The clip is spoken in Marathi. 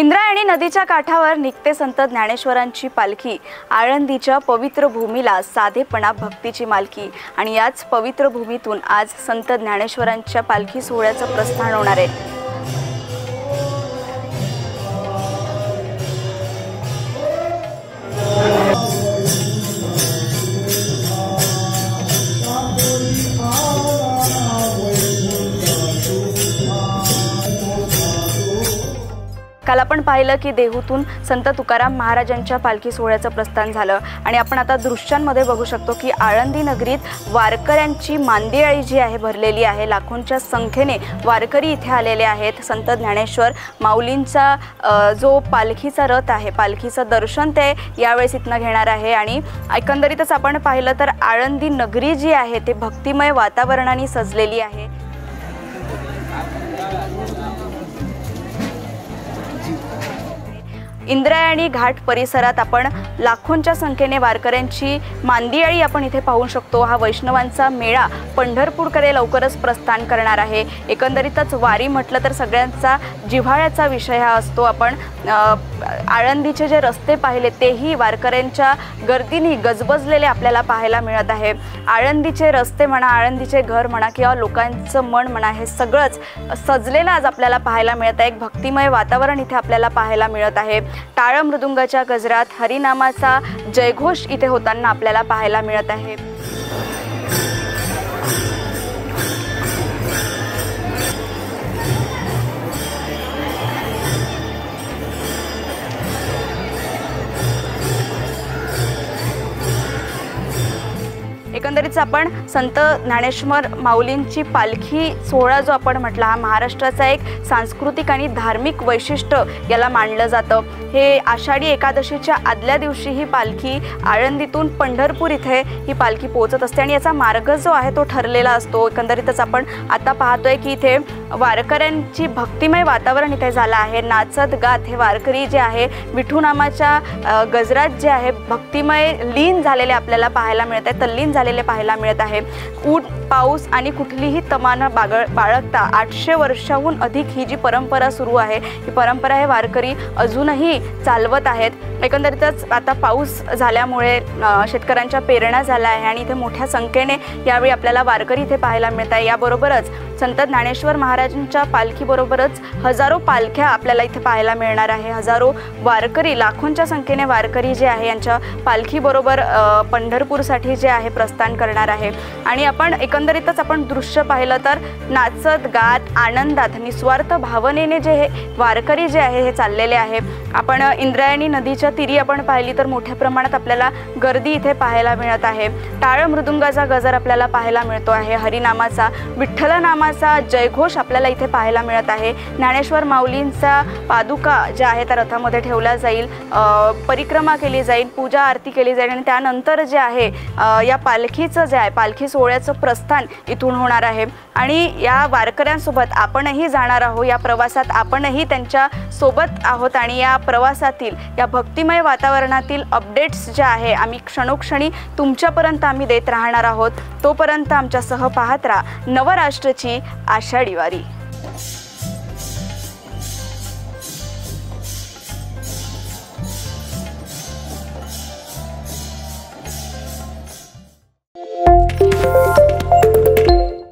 इंद्रायणी नदीच्या काठावर निघते संत ज्ञानेश्वरांची पालखी। आळंदीच्या पवित्र भूमीला साधेपणा भक्तीची मालकी आणि याच पवित्र भूमीतून आज संत ज्ञानेश्वरांच्या पालखी सोहळ्याचं प्रस्थान होणार आहे। काल आपण पाहिलं की देहूतून संत तुकाराम महाराजांच्या पालखी सोहळ्याचं प्रस्थान झालं आणि आपण आता दृश्यांमध्ये बघू शकतो की आळंदी नगरीत वारकऱ्यांची मांदियाळी जी आहे भरलेली आहे। लाखोंच्या संख्येने वारकरी इथे आलेले आहेत। संत ज्ञानेश्वर माऊलींचा जो पालखीचा रथ आहे, पालखीचं दर्शन ते यावेळेस इथनं घेणार आहे आणि एकंदरीतच आपण पाहिलं तर आळंदी नगरी जी आहे ते भक्तिमय वातावरणाने सजलेली आहे। इंद्रायणी घाट परिसरात आपण लाखोंच्या संख्येने वारकऱ्यांची मांदियाळी आपण इथे पाहू शकतो। हा वैष्णवांचा मेळा पंढरपूरकडे लवकरच प्रस्थान करणार आहे। एकंदरीतच वारी म्हटलं तर सगळ्यांचा जिव्हाळ्याचा विषय हा असतो। आपण आळंदीचे जे रस्ते पाहिले तेही वारकऱ्यांच्या गर्दीने गजबजलेले आपल्याला पाहायला मिळत आहे। आळंदीचे रस्ते म्हणा, आळंदीचे घर म्हणा किंवा लोकांचं मन म्हणा, हे सगळंच सजलेलं आज आपल्याला पाहायला मिळत आहे। एक भक्तिमय वातावरण इथे आपल्याला पाहायला मिळत आहे। टाळ मृदुंगाच्या गजरात हरिनामाचा जयघोष इथे होताना आपल्याला पाहायला मिळत आहे। एकंदरीत आपण संत ज्ञानेश्वर माऊलींची पालखी सोहळा जो आपण म्हटला, हा महाराष्ट्राचा एक सांस्कृतिक आणि धार्मिक वैशिष्ट्य याला मानलं जातं। हे आषाढी एकादशीच्या आदल्या दिवशी ही पालखी आळंदीतून पंढरपूर इथे ही पालखी पोहोचत असते आणि याचा मार्ग जो आहे तो ठरलेला असतो। एकंदरीतच आपण आता पाहतोय की इथे वारकऱ्यांची भक्तिमय वातावरण इथे झालं आहे। नाचत गात हे वारकरी जे आहे विठुनामाच्या गजरात जे आहे भक्तिमय लीन झालेले आपल्याला पाहायला मिळत आहे, तल्लीन झालेले पाहायला मिळत आहे। ऊन पाऊस आणि कुठलीही तमाना बाळगता 800 वर्षाहून अधिक ही जी परंपरा सुरू आहे, ही परंपरा हे वारकरी अजूनही चालवत आहेत। एकंदरीतच आता पाऊस झाल्यामुळे शेतकऱ्यांच्या पेरण्या झाल्या आहे आणि इथे मोठ्या संख्येने यावेळी आपल्याला वारकरी इथे पाहायला मिळत आहे। याबरोबरच संत ज्ञानेश्वर महाराजांच्या पालखीबरोबरच हजारो पालख्या आपल्याला इथे पाहायला मिळणार आहे। हजारो वारकरी, लाखोंच्या संख्येने वारकरी जे आहे यांच्या पालखीबरोबर पंढरपूरसाठी जे आहे प्रस्थान करणार आहे। आणि आपण एकंदरीतच आपण दृश्य पाहिलं तर नाचत गात आनंदात निस्वार्थ भावनेने जे हे वारकरी जे आहे हे चाललेले आहे। आपण इंद्रायणी नदीच्या तीरी आपण पाहिली तर मोठ्या प्रमाणात आपल्याला गर्दी इथे पाहायला मिळत आहे। टाळ मृदुंगाचा गजर आपल्याला पाहायला मिळतो आहे। हरिनामाचा, विठ्ठल नामाचा जयघोष आपल्याला इथे पाहायला मिळत आहे। ज्ञानेश्वर माऊलींचा पादुका ज्या आहे त्या रथामध्ये ठेवल्या जाईल, परिक्रमा केली जाईल, पूजा आरती केली जाईल आणि त्यानंतर जे आहे या पालखीचं जे आहे पालखी सोहळ्याचं प्रस्थान इथून होणार आहे। आणि या वारकऱ्यांसोबत आपणही जाणार आहोत, या प्रवासात आपणही त्यांच्या सोबत आहोत आणि या प्रवासातील या भक्तिमय वातावरणातील अपडेट्स जे आहे आम्ही क्षणोक्षणी तुमच्यापर्यंत आम्ही देत राहणार आहोत। तोपर्यंत आमच्यासह पाहत राहा नवराष्ट्राची आषाढी वारी।